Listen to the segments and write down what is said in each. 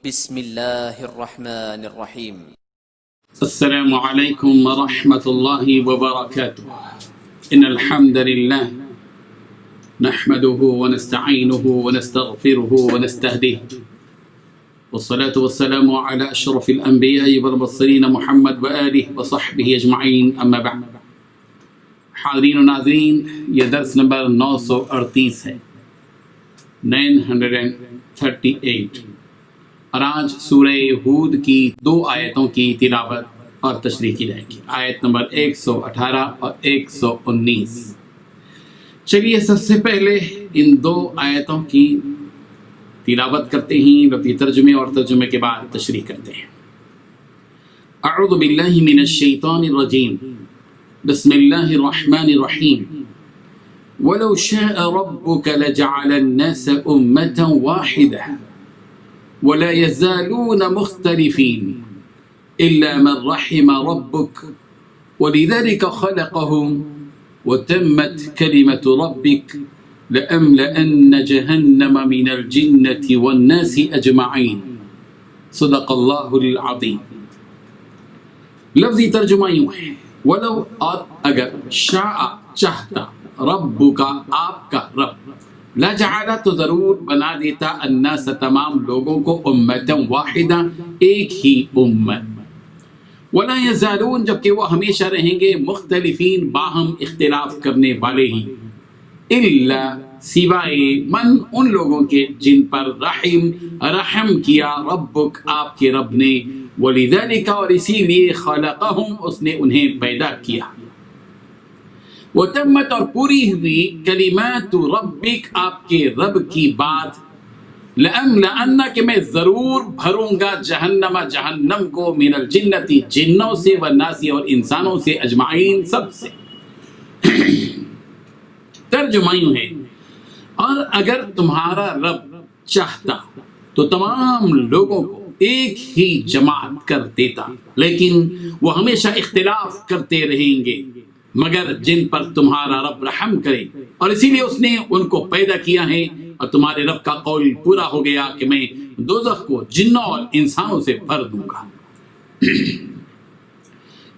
بسم اللہ الرحمن الرحیم۔ السلام علیکم ورحمۃ اللہ وبرکاتہ۔ ان الحمد للہ نحمده ونستعینه ونستغفره ونستهدیه والصلاة والسلام على اشرف الانبیاء والمرسلین محمد وآلہ وصحبہ اجمعین، اما بعد۔ حاضرین و ناظرین، یہ درس نمبر 938 ہے، 938، اور آج سورہ ہود کی 2 آیتوں کی تلاوت اور تشریح کی جائے گی، آیت نمبر 118 اور 119۔ چلیے سب سے پہلے ان 2 آیتوں کی تلاوت کرتے ہیں، لفظی ترجمے اور ترجمے کے بعد تشریح کرتے ہیں۔ اعوذ باللہ من الشیطان الرجیم، بسم اللہ الرحمن الرحیم۔ وَلَوْ شَاءَ رَبُّكَ لَجَعَلَ النَّاسَ أُمَّةً وَاحِدَةً وَلَا يَزَالُونَ مُخْتَلِفِينَ إِلَّا مَنْ رَحِمَ رَبُّكَ وَلِذَلِكَ خَلَقَهُمْ وَتَمَّتْ كَلِمَةُ رَبِّكَ لَأَمْلَأَنَّ جَهَنَّمَ مِنَ الْجِنَّةِ وَالنَّاسِ أَجْمَعِينَ۔ صدق اللہ العظیم۔ لفظی ترجمہ یوں ہے، وَلَوْ، اور اگر، شاء چاہتا، ربک آپ کا رب، لجعل تو ضرور بنا دیتا، الناس تمام لوگوں کو، امتا واحدہ ایک ہی امت، ولا یزالون جبکہ وہ ہمیشہ رہیں گے، مختلفین باہم اختلاف کرنے والے ہی، الا سوائے من ان لوگوں کے جن پر رحم کیا ربک آپ کے رب نے، ولذالک اور اسی لیے خلقہم اس نے انہیں پیدا کیا، وتمت اور پوری ہوئی، کلمات ربک آپ کے رب کی بات، لأملأن کہ میں ضرور بھروں گا، جہنم کو، من الجنتی جنوں سے، والناس اور انسانوں سے، اجمعین سب سے۔ ترجمہ یوں ہے، اور اگر تمہارا رب چاہتا تو تمام لوگوں کو ایک ہی جماعت کر دیتا، لیکن وہ ہمیشہ اختلاف کرتے رہیں گے، مگر جن پر تمہارا رب رحم کرے، اور اسی لیے اس نے ان کو پیدا کیا ہے، اور تمہارے رب کا قول پورا ہو گیا کہ میں دوزخ کو جنوں اور انسانوں سے بھر دوں گا۔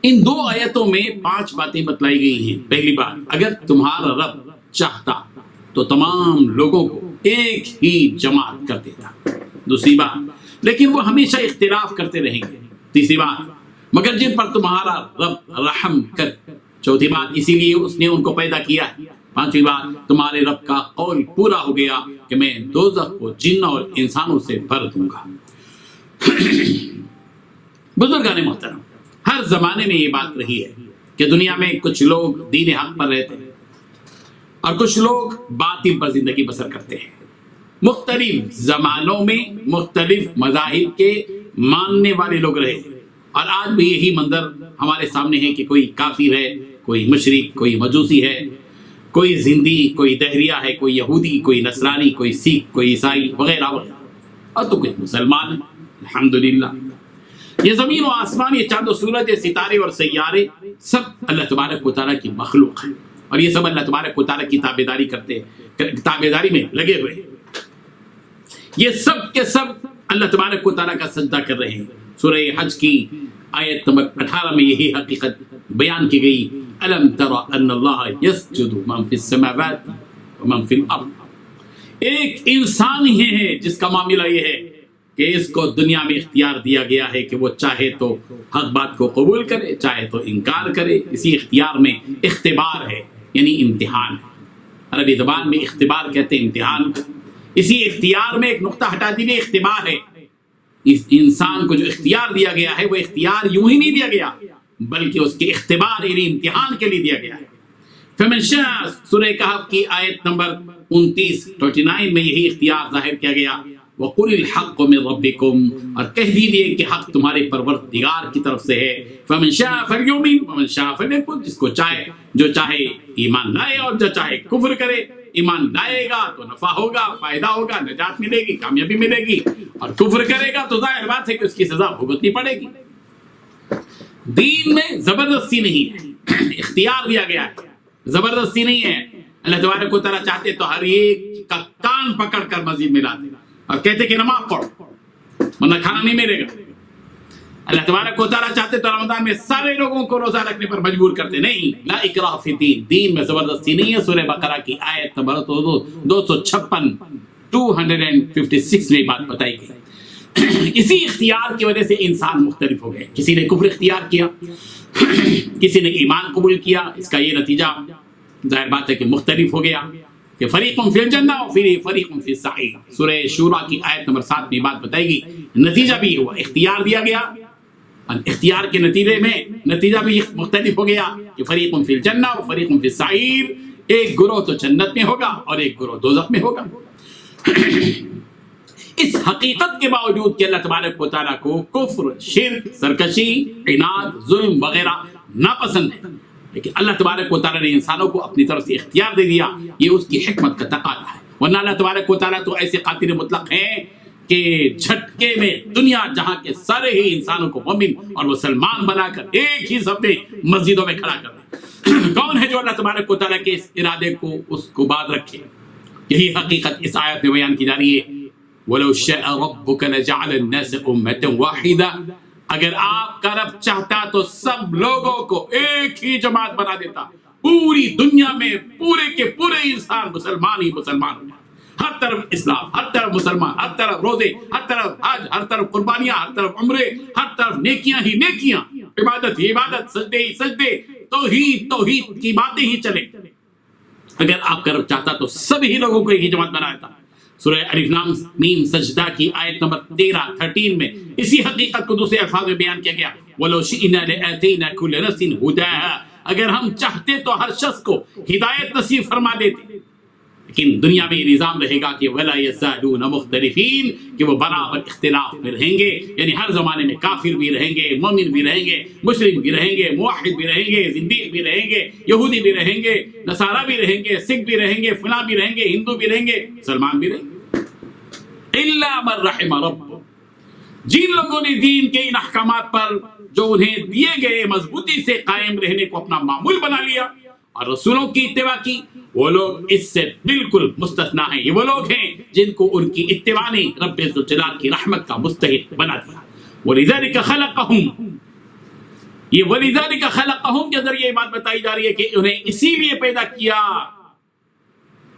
ان 2 آیتوں میں 5 باتیں بتلائی گئی ہیں۔ پہلی بات، اگر تمہارا رب چاہتا تو تمام لوگوں کو ایک ہی جماعت کر دیتا۔ دوسری بات، لیکن وہ ہمیشہ اختلاف کرتے رہیں گے۔ تیسری بات، مگر جن پر تمہارا رب رحم کرے۔ چوتھی بات، اسی لیے اس نے ان کو پیدا کیا۔ پانچویں بات، تمہارے رب کا قول پورا ہو گیا کہ میں دوزخ کو جنوں اور انسانوں سے بھر دوں گا۔ بزرگان محترم، ہر زمانے میں یہ بات رہی ہے کہ دنیا میں کچھ لوگ دین حق پر رہتے ہیں اور کچھ لوگ باطل پر زندگی بسر کرتے ہیں۔ مختلف زمانوں میں مختلف مذاہب کے ماننے والے لوگ رہے، اور آج بھی یہی منظر ہمارے سامنے ہے کہ کوئی کافر ہے، کوئی مشرک، کوئی مجوسی ہے، کوئی زندی، کوئی دہریہ ہے، کوئی یہودی، کوئی نصرانی، کوئی سکھ، کوئی عیسائی وغیرہ وغیرہ، اور تو کوئی مسلمان ہے۔ الحمدللہ، یہ زمین و آسمان، یہ چاند و سورج، یہ ستارے اور سیارے، سب اللہ تبارک و تعالیٰ کی مخلوق ہے، اور یہ سب اللہ تبارک و تعالیٰ کی تابعداری میں لگے ہوئے ہیں۔ یہ سب کے سب اللہ تبارک و تعالیٰ کا سجدہ کر رہے ہیں۔ سورہ حج کی آیت نمبر 18 میں یہی حقیقت بیان کی گئی، الم تر ان اللہ یسجد من فی السماوات ومن فی الارض۔ ایک انسان ہی ہے جس کا معاملہ یہ ہے کہ اس کو دنیا میں اختیار دیا گیا ہے کہ وہ چاہے تو حق بات کو قبول کرے، چاہے تو انکار کرے۔ اسی اختیار میں اختبار ہے، یعنی امتحان ہے۔ عربی زبان میں اختبار کہتے ہیں امتحان کو۔ اسی اختیار میں ایک نقطہ ہٹا دینے اختبار ہے۔ اس انسان کو جو اختیار دیا گیا ہے وہ اختیار یوں ہی نہیں دیا گیا، بلکہ اس کے اختبار یعنی امتحان کے لیے دیا گیا ہے۔ فمن شاء، سورہ کہف کی آیت نمبر 29 میں یہی اختیار ظاہر کیا گیا، وَقُلِ الْحَقُّ مِن رَبِّكُمْ، اور کہہ دیجیے کہ حق تمہارے پروردگار کی طرف سے ہے۔ فمن شاء فلیؤمن ومن شاء فلیکفر، جس کو چاہے، جو چاہے ایمان لائے اور جو چاہے کفر کرے۔ ایمان لائے گا تو نفع ہوگا، فائدہ ہوگا، نجات ملے گی، کامیابی ملے گی، اور کفر کرے گا تو ظاہر بات ہے کہ اس کی سزا بھگتنی پڑے گی۔ دین میں زبردستی نہیں ہے، اختیار دیا گیا ہے، زبردستی نہیں ہے۔ اللہ تبارک و تعالیٰ چاہتے تو ہر ایک کا کان پکڑ کر مسجد میں لاتے اور کہتے کہ نماز پڑھو، ورنہ کھانا نہیں ملے گا۔ اللہ تبارک و تعالیٰ چاہتے تو رمضان میں سارے لوگوں کو روزہ رکھنے پر مجبور کرتے، نہیں، لا اکراہ فی الدین، دین میں زبردستی نہیں ہے۔ سورہ بقرہ کی آیت نمبر 256 256 میں بات بتائی گئی۔ اسی اختیار کی وجہ سے انسان مختلف ہو گئے، کسی نے کفر اختیار کیا، کسی نے ایمان قبول کیا، اس کا یہ نتیجہ ظاہر بات ہے کہ مختلف ہو گیا کہ فریق فی الجنہ و فریق فی السعیر۔ سورہ شورى کی آیت نمبر 7 میں بات بتائی گئی، نتیجہ بھی ہوا، اختیار دیا گیا، اختیار کے نتیجے میں نتیجہ بھی مختلف ہو گیا کہ فریق فی الجنہ و فریق فی السعیر، ایک گروہ تو جنت میں ہوگا اور ایک گروہ دوزخ میں ہوگا۔ اس حقیقت کے باوجود کہ اللہ تبارک و تعالیٰ کو کفر، شرک، سرکشی، عناد، ظلم وغیرہ ناپسند ہے، لیکن اللہ تبارک و تعالیٰ نے انسانوں کو اپنی طرف سے اختیار دے دیا، یہ اس کی حکمت کا تقاضا ہے۔ ورنہ اللہ تبارک و تعالیٰ تو ایسے قادر مطلق ہیں کہ جھٹکے میں دنیا جہاں کے سارے ہی انسانوں کو مومن اور مسلمان بنا کر ایک ہی صف میں مسجدوں میں کھڑا کر دے۔ کون ہے جو اللہ تبارک و تعالیٰ کے اس ارادے کو، اس کو باز رکھے؟ یہی حقیقت اس آیت میں بیان کی جا رہی ہے، وَلَوْ شَاءَ رَبُّكَ لَجَعَلَ النَّاسَ أُمَّةً وَاحِدَةً، اگر آپ کا رب چاہتا تو سب لوگوں کو ایک ہی جماعت بنا دیتا، پوری دنیا میں پورے کے پورے انسان مسلمان ہی مسلمان ہو جائے، ہر طرف اسلام، ہر طرف مسلمان، ہر طرف روزے، ہر طرف حج، ہر طرف قربانیاں، ہر طرف عمرے، ہر طرف نیکیاں ہی نیکیاں، عبادت ہی عبادت، سجدے ہی سجدے، توحید کی باتیں ہی چلیں۔ اگر آپ کا رب چاہتا تو سبھی لوگوں کو ایک ہی جماعت بنا دیتا۔ سورہ الف لام میم سجدہ کی آیت نمبر 13 میں اسی حقیقت کو دوسرے الفاظ میں بیان کیا گیا، وَلَوْ شِئْنَا لَآتَيْنَا كُلَّ نَفْسٍ هُدَاهَا، اگر ہم چاہتے تو ہر شخص کو ہدایت نصیب فرما دیتے، لیکن دنیا میں یہ نظام رہے گا کہ وَلَا يَزَالُونَ مُخْتَلِفِينَ، کہ وہ برابر اختلاف میں رہیں گے، یعنی ہر زمانے میں کافر بھی رہیں گے، مومن بھی رہیں گے، مشرک بھی رہیں گے، موحد بھی رہیں گے، زندیق بھی رہیں گے، یہودی بھی رہیں گے، نصارہ بھی رہیں گے، سکھ بھی رہیں گے، فلاں بھی رہیں گے، ہندو بھی رہیں گے، مسلمان بھی رہیں گے، اِلَّا مَن رَحِمَ رَبُّ، جن لوگوں نے دین کے ان احکامات پر جو انہیں دیے گئے مضبوطی سے قائم رہنے کو اپنا معمول بنا لیا اور رسولوں کی اتباع کی، وہ لوگ اس سے بالکل مستثنا ہیں۔ یہ وہ لوگ ہیں جن کو ان کی اتباع نے رب ذوالجلال کی رحمت کا مستحق بنا دیا۔ وَلِذَلِكَ خَلَقَهُمْ، یہ وَلِذَلِكَ خَلَقَهُمْ کے ذریعے یہ بات بتائی جا رہی ہے کہ انہیں اسی لیے پیدا کیا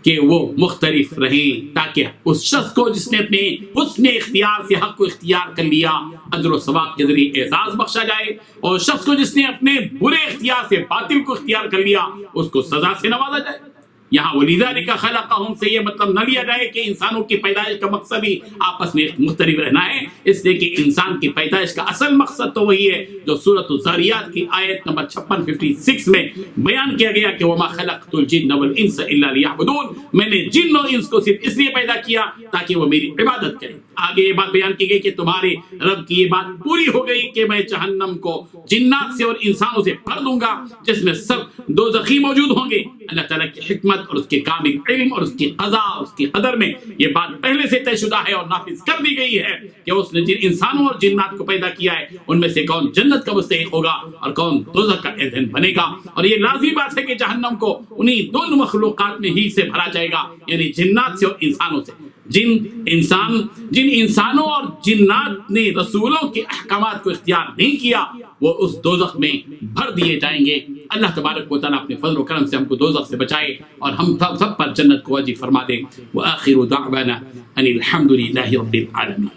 کہ وہ مختلف رہیں، تاکہ اس شخص کو جس نے اپنے حسن اختیار سے حق کو اختیار کر لیا اجر و ثواب کے ذریعے اعزاز بخشا جائے، اور شخص کو جس نے اپنے برے اختیار سے باطل کو اختیار کر لیا اس کو سزا سے نوازا جائے۔ یہاں وَلِذَلِكَ خَلَقَهُمْ سے یہ مطلب نہ لیا جائے کہ انسانوں کی پیدائش کا مقصد ہی آپس میں مختلف رہنا ہے، اس لیے کہ انسان کی پیدائش کا اصل مقصد تو وہی ہے جو سورۃ الذاریات کی آیت نمبر 56 میں بیان کیا گیا کہ وَمَا خَلَقْتُ الْجِنَّ وَالْإِنسَ إِلَّا لِيَعْبُدُونَ، میں نے جن اور انس کو صرف اس لیے پیدا کیا تاکہ وہ میری عبادت کریں۔ آگے یہ بات بیان کی گئی کہ تمہارے رب کی یہ بات پوری ہو گئی کہ میں جہنم کو جنات سے اور انسانوں سے بھر دوں گا، جس میں سب دوزخی موجود ہوں گے۔ اللہ تعالیٰ کی حکمت اور اس کے کامل علم اور اس کی قضا اور اس کی قدر میں یہ بات پہلے سے طے شدہ ہے اور نافذ کر دی گئی ہے کہ اس نے جن انسانوں اور جنات کو پیدا کیا ہے ان میں سے کون جنت کا مستحق ہوگا اور کون دوزخ کا ایندھن بنے گا، اور یہ لازمی بات ہے کہ جہنم کو انہی دونوں مخلوقات میں ہی سے بھرا جائے گا، یعنی جنات سے اور انسانوں سے۔ جن انسانوں اور جنات نے رسولوں کے احکامات کو اختیار نہیں کیا وہ اس دوزخ میں بھر دیے جائیں گے۔ اللہ تبارک و تعالیٰ اپنے فضل و کرم سے ہم کو دوزخ سے بچائے اور ہم سب پر جنت کو واجب فرما دے۔ وآخر دعوانا ان الحمد للہ رب العالمین۔